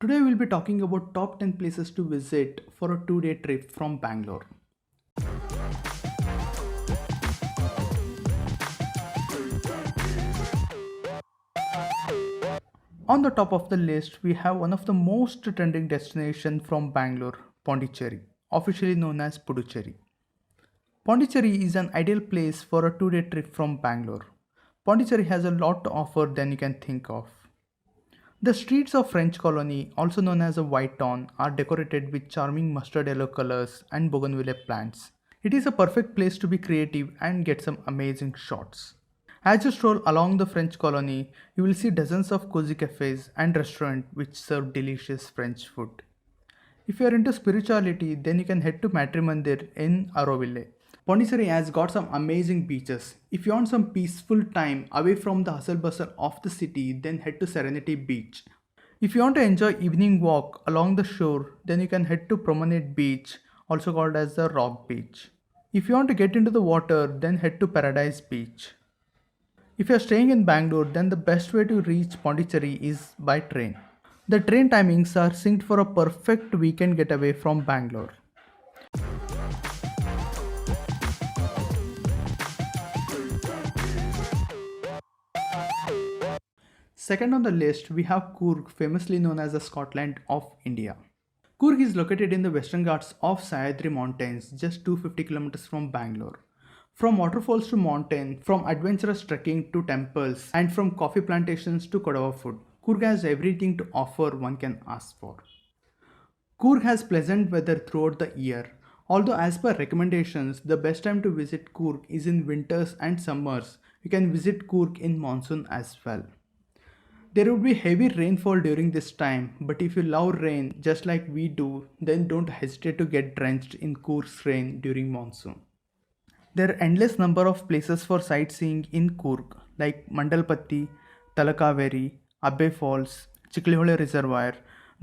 Today we'll be talking about top 10 places to visit for a 2-day trip from Bangalore. On the top of the list, we have one of the most trending destinations from Bangalore, Pondicherry, officially known as Puducherry. Pondicherry is an ideal place for a 2-day trip from Bangalore. Pondicherry has a lot to offer than you can think of. The streets of French Colony, also known as a White Town, are decorated with charming mustard yellow colors and bougainvillea plants. It is a perfect place to be creative and get some amazing shots. As you stroll along the French Colony, you will see dozens of cozy cafes and restaurants which serve delicious French food. If you are into spirituality, then you can head to Matrimandir in Auroville. Pondicherry has got some amazing beaches. If you want some peaceful time away from the hustle bustle of the city, then head to Serenity Beach. If you want to enjoy evening walk along the shore, then you can head to Promenade Beach, also called as the Rock Beach. If you want to get into the water, then head to Paradise Beach. If you are staying in Bangalore, then the best way to reach Pondicherry is by train. The train timings are synced for a perfect weekend getaway from Bangalore. Second on the list, we have Coorg, famously known as the Scotland of India. Coorg is located in the western Ghats of Sahyadri Mountains, just 250 kilometers from Bangalore. From waterfalls to mountain, from adventurous trekking to temples, and from coffee plantations to Kodava food, Coorg has everything to offer one can ask for. Coorg has pleasant weather throughout the year. Although as per recommendations, the best time to visit Coorg is in winters and summers. You can visit Coorg in monsoon as well. There would be heavy rainfall during this time, but if you love rain just like we do, then don't hesitate to get drenched in Coorg's rain during monsoon. There are endless number of places for sightseeing in Coorg like Mandalpatti, Talakaveri, Abbe Falls, Chiklihola Reservoir,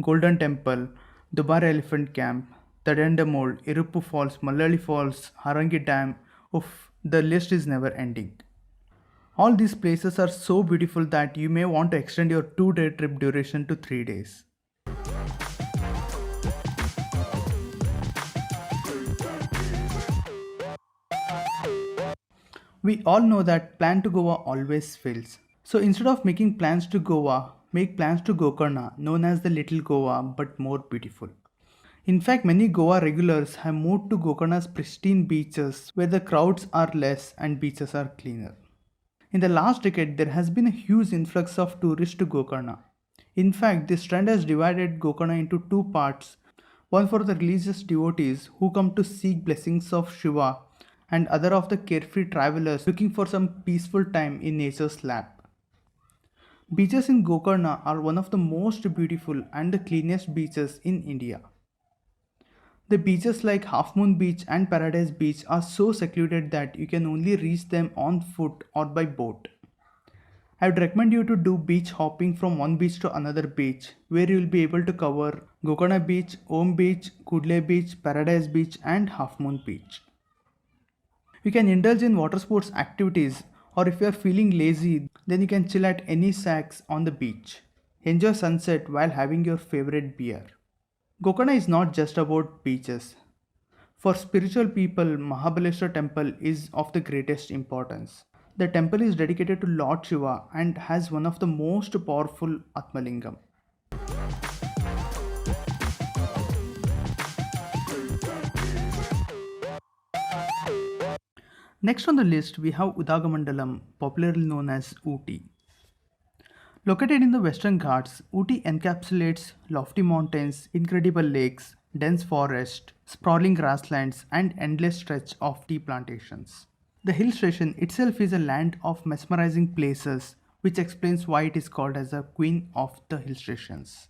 Golden Temple, Dubar Elephant Camp, Tadandamol, Iruppu Falls, Mallali Falls, Harangi Dam. Oof, the list is never ending. All these places are so beautiful that you may want to extend your 2-day trip duration to 3 days. We all know that plan to Goa always fails. So instead of making plans to Goa, make plans to Gokarna, known as the Little Goa but more beautiful. In fact, many Goa regulars have moved to Gokarna's pristine beaches where the crowds are less and beaches are cleaner. In the last decade, there has been a huge influx of tourists to Gokarna. In fact, this trend has divided Gokarna into two parts, one for the religious devotees who come to seek blessings of Shiva, and other of the carefree travelers looking for some peaceful time in nature's lap. Beaches in Gokarna are one of the most beautiful and the cleanest beaches in India. The beaches like Half Moon Beach and Paradise Beach are so secluded that you can only reach them on foot or by boat. I would recommend you to do beach hopping from one beach to another beach, where you will be able to cover Gokarna Beach, Om Beach, Kudle Beach, Paradise Beach and Half Moon Beach. You can indulge in water sports activities, or if you are feeling lazy, then you can chill at any shacks on the beach. Enjoy sunset while having your favorite beer. Gokarna is not just about beaches. For spiritual people, Mahabaleshwar temple is of the greatest importance. The temple is dedicated to Lord Shiva and has one of the most powerful Atmalingam. Next on the list, we have Udagamandalam, popularly known as Ooty. Located in the Western Ghats, Ooty encapsulates lofty mountains, incredible lakes, dense forest, sprawling grasslands, and endless stretch of tea plantations. The hill station itself is a land of mesmerizing places, which explains why it is called as the Queen of the Hill Stations.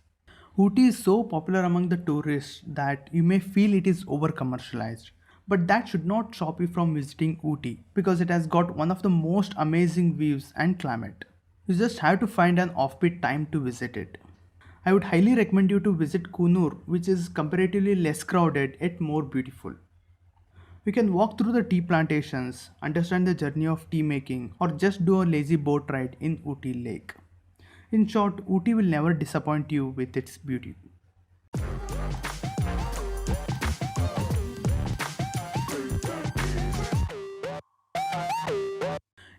Ooty is so popular among the tourists that you may feel it is over commercialized. But that should not stop you from visiting Ooty because it has got one of the most amazing views and climate. You just have to find an offbeat time to visit it. I would highly recommend you to visit Kunur, which is comparatively less crowded yet more beautiful. You can walk through the tea plantations, understand the journey of tea making, or just do a lazy boat ride in Ooty Lake. In short, Ooty will never disappoint you with its beauty.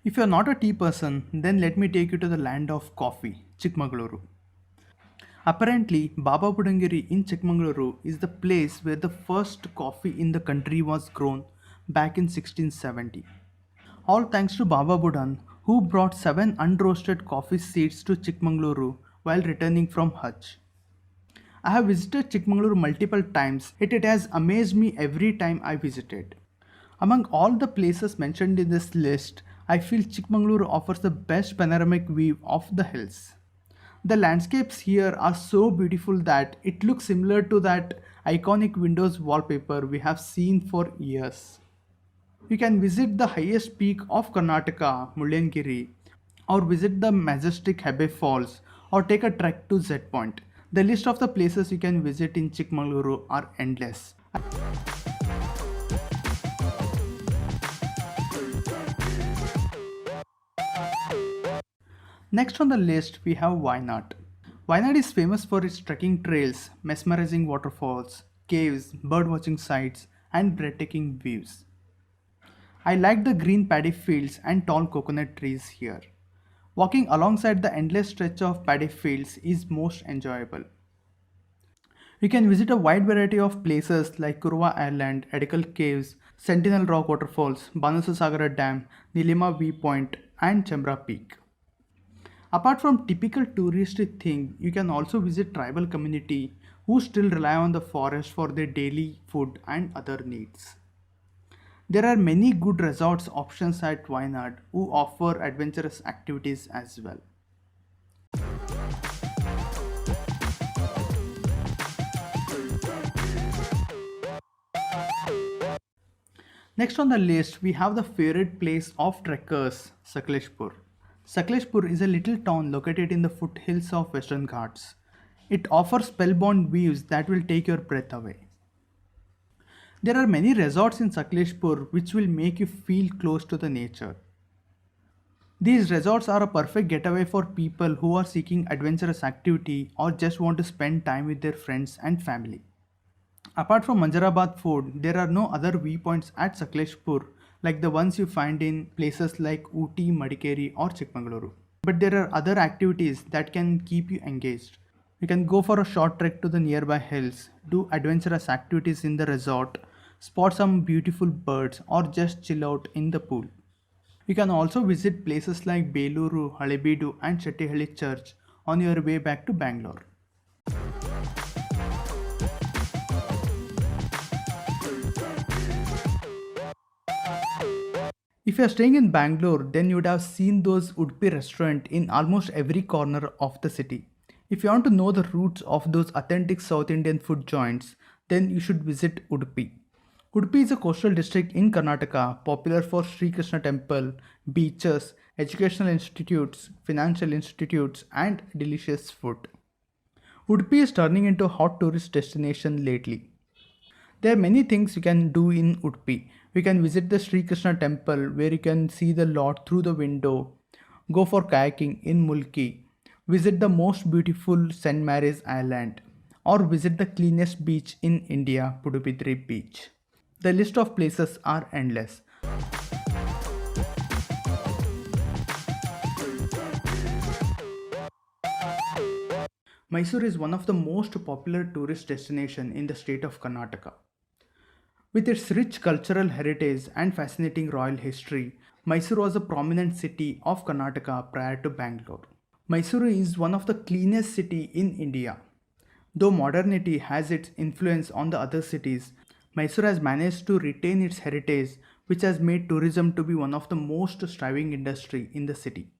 If you're not a tea person, then let me take you to the land of coffee, Chikmagaluru. Apparently, Baba Budangiri in Chikmagaluru is the place where the first coffee in the country was grown back in 1670. All thanks to Baba Budan, who brought 7 unroasted coffee seeds to Chikmagaluru while returning from Hajj. I have visited Chikmagaluru multiple times, yet it has amazed me every time I visited. Among all the places mentioned in this list, I feel Chikmagaluru offers the best panoramic view of the hills. The landscapes here are so beautiful that it looks similar to that iconic Windows wallpaper we have seen for years. You can visit the highest peak of Karnataka, Nilgiri, or visit the majestic Hebbe Falls, or take a trek to Z Point. The list of the places you can visit in Chikmagaluru are endless. Next on the list we have Wayanad. Wayanad is famous for its trekking trails, mesmerizing waterfalls, caves, birdwatching sites, and breathtaking views. I like the green paddy fields and tall coconut trees here. Walking alongside the endless stretch of paddy fields is most enjoyable. You can visit a wide variety of places like Kurva Island, Edikal Caves, Sentinel Rock Waterfalls, Banasura Dam, Nilima Viewpoint, and Chembra Peak. Apart from typical touristy thing, you can also visit tribal community who still rely on the forest for their daily food and other needs. There are many good resorts options at Wayanad who offer adventurous activities as well. Next on the list, we have the favorite place of trekkers, Sakleshpur. Sakleshpur is a little town located in the foothills of Western Ghats. It offers spellbound views that will take your breath away. There are many resorts in Sakleshpur which will make you feel close to the nature. These resorts are a perfect getaway for people who are seeking adventurous activity or just want to spend time with their friends and family. Apart from Manjarabad food, there are no other viewpoints at Sakleshpur like the ones you find in places like Ooty, Madikeri or Chikmagaluru. But there are other activities that can keep you engaged. You can go for a short trek to the nearby hills, do adventurous activities in the resort, spot some beautiful birds or just chill out in the pool. You can also visit places like Beluru, Halebeedu and Chettihalli Church on your way back to Bangalore. If you are staying in Bangalore, then you would have seen those Udupi restaurant in almost every corner of the city. If you want to know the roots of those authentic South Indian food joints, then you should visit Udupi. Udupi is a coastal district in Karnataka, popular for Sri Krishna temple, beaches, educational institutes, financial institutes, and delicious food. Udupi is turning into a hot tourist destination lately. There are many things you can do in Udupi. You can visit the Sri Krishna temple where you can see the Lord through the window, go for kayaking in Mulki, visit the most beautiful St. Mary's Island, or visit the cleanest beach in India, Pudupidri Beach. The list of places are endless. Mysore is one of the most popular tourist destinations in the state of Karnataka. With its rich cultural heritage and fascinating royal history, Mysore was a prominent city of Karnataka prior to Bangalore. Mysore is one of the cleanest cities in India. Though modernity has its influence on the other cities, Mysore has managed to retain its heritage, which has made tourism to be one of the most thriving industry in the city.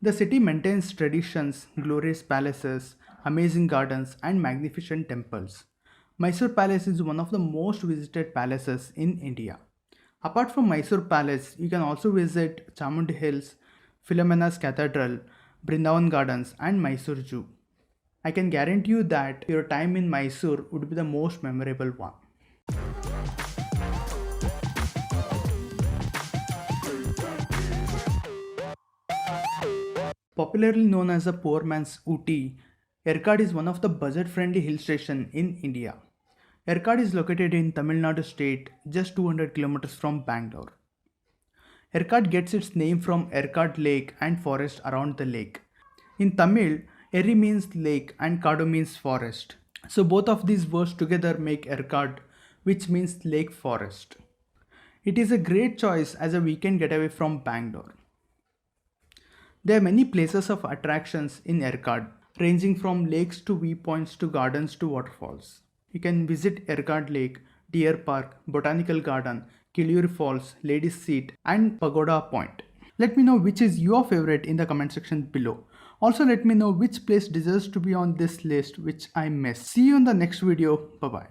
The city maintains traditions, glorious palaces, amazing gardens, and magnificent temples. Mysore Palace is one of the most visited palaces in India. Apart from Mysore Palace, you can also visit Chamundi Hills, Philomena's Cathedral, Brindavan Gardens, and Mysore Zoo. I can guarantee you that your time in Mysore would be the most memorable one. Popularly known as a poor man's Ooty, Yercaud is one of the budget-friendly hill station in India. Yercaud is located in Tamil Nadu state, just 200 kilometers from Bangalore. Yercaud gets its name from Yercaud Lake and forest around the lake. In Tamil, Eri means lake and Kadu means forest. So both of these words together make Yercaud, which means lake forest. It is a great choice as a weekend getaway from Bangalore. There are many places of attractions in Yercaud, ranging from lakes to viewpoints to gardens to waterfalls. You can visit Yercaud Lake, Deer Park, Botanical Garden, Kiluri Falls, Ladies Seat and Pagoda Point. Let me know which is your favorite in the comment section below. Also let me know which place deserves to be on this list which I missed. See you in the next video. Bye bye.